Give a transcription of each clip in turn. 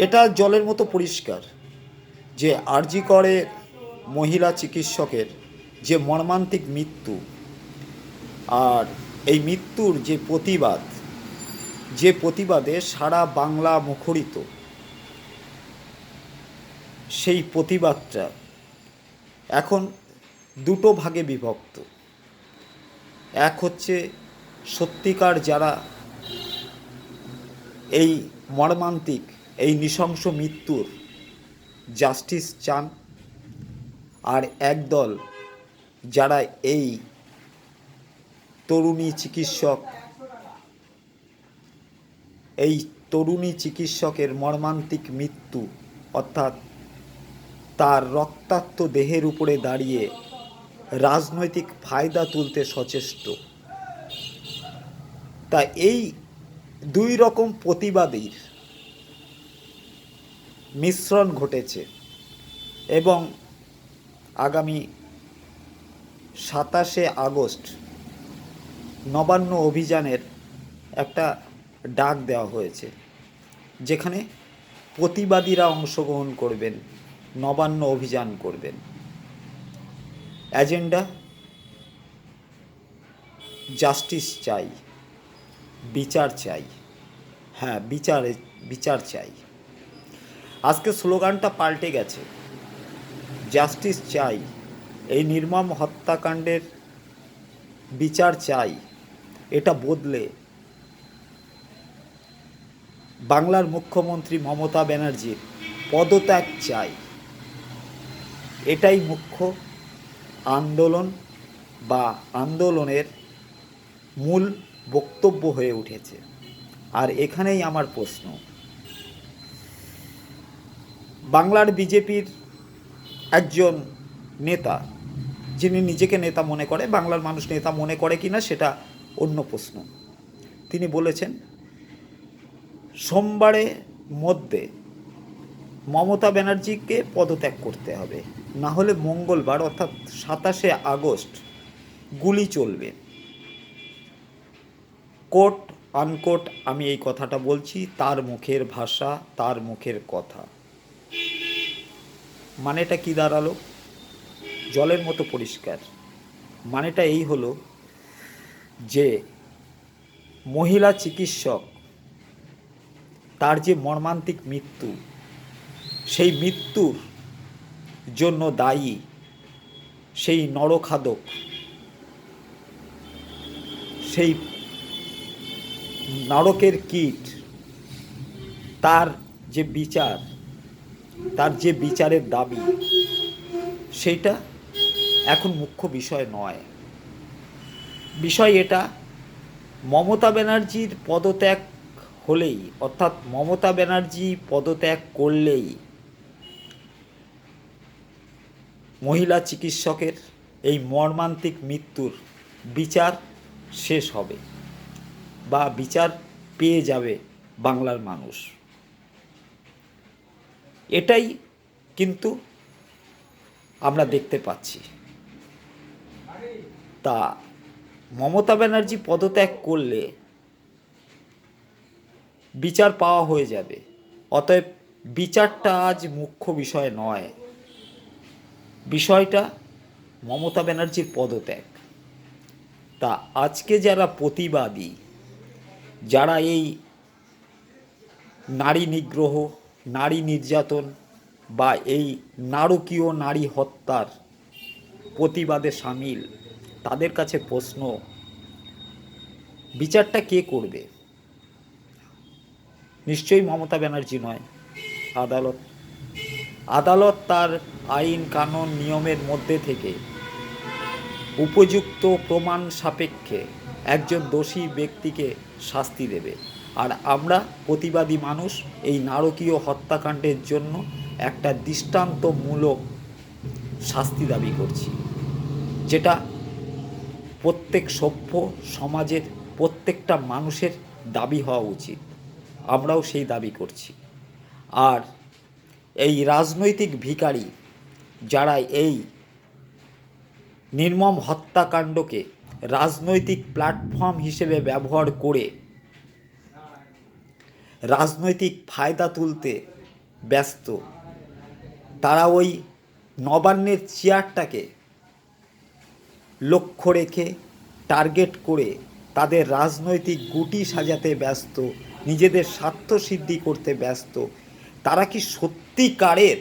এটা জলের মতো পরিষ্কার যে আরজি করে মহিলা চিকিৎসকের যে মর্মান্তিক মৃত্যু, আর এই মৃত্যুর যে প্রতিবাদে সারা বাংলা মুখরিত, সেই প্রতিবাদটা এখন দুটো ভাগে বিভক্ত। এক হচ্ছে সত্যিকার যারা এই মর্মান্তিক এই নৃশংস মৃত্যুর জাস্টিস চান, আর একদল যারা এই তরুণী চিকিৎসকের মর্মান্তিক মৃত্যু অর্থাৎ তার রক্তাক্ত দেহের উপরে দাঁড়িয়ে রাজনৈতিক ফায়দা তুলতে সচেষ্ট। তা এই দুই রকম প্রতিবাদীর মিশ্রণ ঘটেছে এবং আগামী 27শে আগস্ট নবান্ন অভিযানের একটা ডাক দেওয়া হয়েছে, যেখানে প্রতিবাদীরা অংশগ্রহণ করবেন, নবান্ন অভিযান করবেন। এজেন্ডা জাস্টিস চাই, বিচার চাই। হ্যাঁ, বিচার চাই। আজকে স্লোগানটা পাল্টে গেছে, জাস্টিস চাই, এই নির্মম হত্যাকাণ্ডের বিচার চাই। এটা বদলে বাংলার মুখ্যমন্ত্রী মমতা ব্যানার্জির পদত্যাগ চাই। এটাই মুখ্য আন্দোলন বা আন্দোলনের মূল বক্তব্য হয়ে উঠেছে। আর এখানেই আমার প্রশ্ন, বাংলার বিজেপির একজন নেতা, যিনি নিজেকে নেতা মনে করে, বাংলার মানুষ নেতা মনে করে কিনা সেটা অন্য প্রশ্ন, তিনি বলেছেন সোমবারের মধ্যে মমতা ব্যানার্জিকে পদত্যাগ করতে হবে, না হলে মঙ্গলবার অর্থাৎ 27শে আগস্ট গুলি চলবে। কোট আনকোট আমি এই কথাটা বলছি, তার মুখের ভাষা, তার মুখের কথা। মানেটা কি দাঁড়ালো? জলের মতো পরিষ্কার। মানেটা এই হলো যে মহিলা চিকিৎসক, তার যে মর্মান্তিক মৃত্যু, সেই মৃত্যুর জন্য দায়ী সেই নরখাদক, সেই নরকের কীট, তার যে বিচারের দাবি, সেইটা এখন মুখ্য বিষয় নয়। বিষয় এটা, মমতা ব্যানার্জির পদত্যাগ হলেই, অর্থাৎ মমতা ব্যানার্জি পদত্যাগ করলেই মহিলা চিকিৎসকের এই মর্মান্তিক মৃত্যুর বিচার শেষ হবে বা বিচার পেয়ে যাবে বাংলার মানুষ। এটাই কিন্তু আমরা দেখতে পাচ্ছি। তা মমতা ব্যানার্জি পদত্যাগ করলে বিচার পাওয়া হয়ে যাবে। অতএব বিচারটা আজ মুখ্য বিষয় নয়, বিষয়টা মমতা ব্যানার্জির পদত্যাগ। তা আজকে যারা প্রতিবাদী, যারা এই নারী নিগ্রহ, নারী নির্যাতন বা এই নারকীয় নারী হত্যার প্রতিবাদে সামিল, তাদের কাছে প্রশ্ন, বিচারটা কে করবে? নিশ্চয়ই মমতা ব্যানার্জি নয়, আদালত তার আইন কানুন নিয়মের মধ্যে থেকে উপযুক্ত প্রমাণ সাপেক্ষে একজন দোষী ব্যক্তিকে শাস্তি দেবে। আর আমরা প্রতিবাদী মানুষ এই নারকীয় হত্যাকাণ্ডের জন্য একটা দৃষ্টান্তমূলক শাস্তি দাবি করছি, যেটা প্রত্যেক সভ্য সমাজের প্রত্যেকটা মানুষের দাবি হওয়া উচিত। আমরাও সেই দাবি করছি। আর এই রাজনৈতিক ভিখারি যারা এই নির্মম হত্যাকাণ্ডকে রাজনৈতিক প্ল্যাটফর্ম হিসেবে ব্যবহার করে রাজনৈতিক ফায়দা তুলতে ব্যস্ত। তারা ওই নবান্নের চেয়ারটাকে লক্ষ্য রেখে টার্গেট করে তাদের রাজনৈতিক গুটি সাজাতে ব্যস্ত, নিজেদের স্বার্থ সিদ্ধি করতে ব্যস্ত। তারা কি সত্যিকারের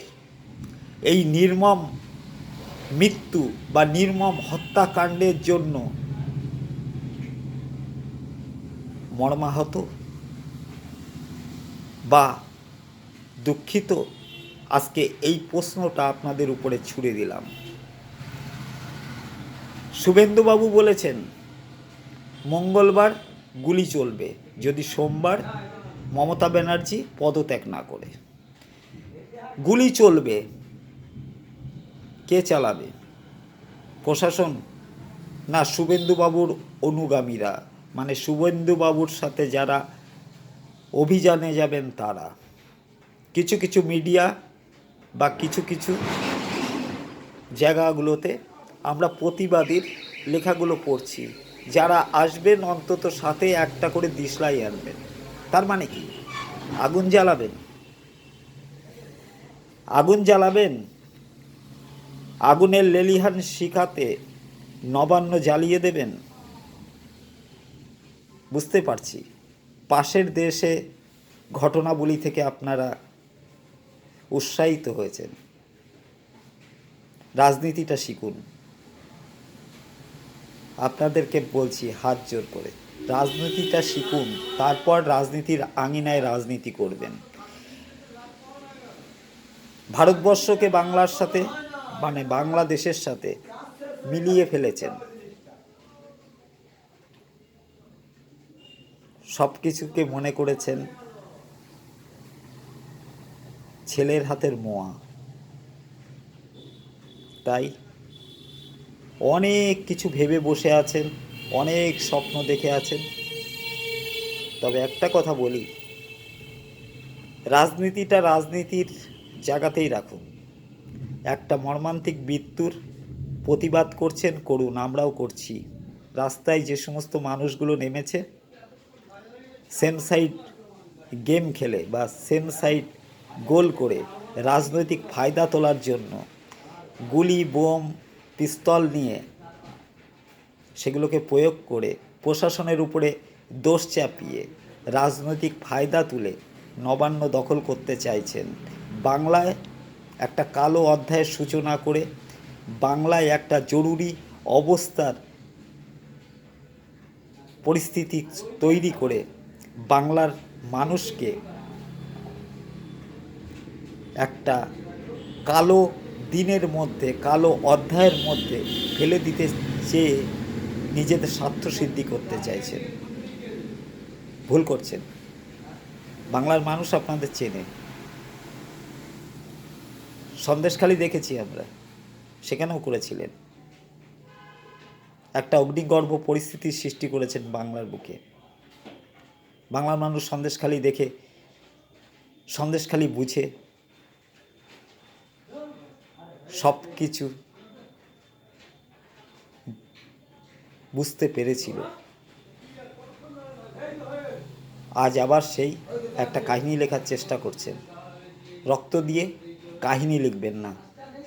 এই নির্মম মৃত্যু বা নির্মম হত্যাকাণ্ডের জন্য মর্মাহত বা দুঃখিত? আজকে এই প্রশ্নটা আপনাদের উপরে ছুড়ে দিলাম। শুভেন্দুবাবু বলেছেন মঙ্গলবার গুলি চলবে যদি সোমবার মমতা ব্যানার্জি পদত্যাগ না করে। গুলি চলবে, কে চালাবে? প্রশাসন না শুভেন্দুবাবুর অনুগামীরা, মানে শুভেন্দুবাবুর সাথে যারা অভিযানে যাবেন তারা? কিছু কিছু মিডিয়া বা কিছু কিছু জায়গাগুলোতে আমরা প্রতিবাদীর লেখাগুলো পড়ছি, যারা আসবেন অন্তত সাথে একটা করে দিশলাই আনবেন। তার মানে কি? আগুন জ্বালাবেন? আগুন জ্বালাবেন? আগুনের লেলিহান শিখাতে নবান্ন জ্বালিয়ে দেবেন? বুঝতে পারছি পাশের দেশে ঘটনাবলী থেকে আপনারা উৎসাহিত হয়েছেন। রাজনীতিটা শিখুন। আপনাদেরকে বলছি হাত জোর করে, রাজনীতিটা শিখুন, তারপর রাজনীতির আঙিনায় রাজনীতি করবেন। ভারতবর্ষকে বাংলার সাথে, মানে বাংলাদেশের সাথে মিলিয়ে ফেলেছেন। সব কিছুকে মনে করেছেন ছেলের হাতের মোয়া। তাই অনেক কিছু ভেবে বসে আছেন, অনেক স্বপ্ন দেখে আছেন। তবে একটা কথা বলি, রাজনীতিটা রাজনীতির জায়গাতেই রাখুন। একটা মর্মান্তিক মৃত্যুর প্রতিবাদ করছেন, করুন, আমরাও করছি। রাস্তায় যে সমস্ত মানুষগুলো নেমেছে সেম সাইড গেম খেলে বা সেম সাইড গোল করে রাজনৈতিক ফায়দা তোলার জন্য গুলি, বোম, পিস্তল নিয়ে সেগুলোকে প্রয়োগ করে প্রশাসনের উপরে দোষ চাপিয়ে রাজনৈতিক ফায়দা তুলে নবান্ন দখল করতে চাইছেন। বাংলায় একটা কালো অধ্যায়ের সূচনা করে, বাংলায় একটা জরুরি অবস্থার পরিস্থিতি তৈরি করে বাংলার মানুষকে একটা কালো দিনের মধ্যে, কালো অধ্যায়ের মধ্যে ফেলে দিতে চেয়ে নিজেদের স্বার্থ সিদ্ধি করতে চাইছেন। ভুল করছেন। বাংলার মানুষ আপনাদের চেনে। সন্দেশখালি দেখেছি আমরা, সেখানেও করেছিলেন। একটা অগ্নিগর্ভ পরিস্থিতির সৃষ্টি করেছেন বাংলার বুকে। বাংলার মানুষ সন্দেশখালি দেখে, সন্দেশখালি বুঝে সব কিছু বুঝতে পেরেছিল। আজ আবার সেই একটা কাহিনী লেখার চেষ্টা করছেন। রক্ত দিয়ে কাহিনী লিখবেন না,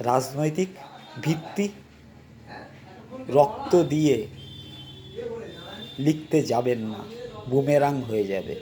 রাজনৈতিক ভিত্তি রক্ত দিয়ে লিখতে যাবেন না, বুমেরাং হয়ে যাবে।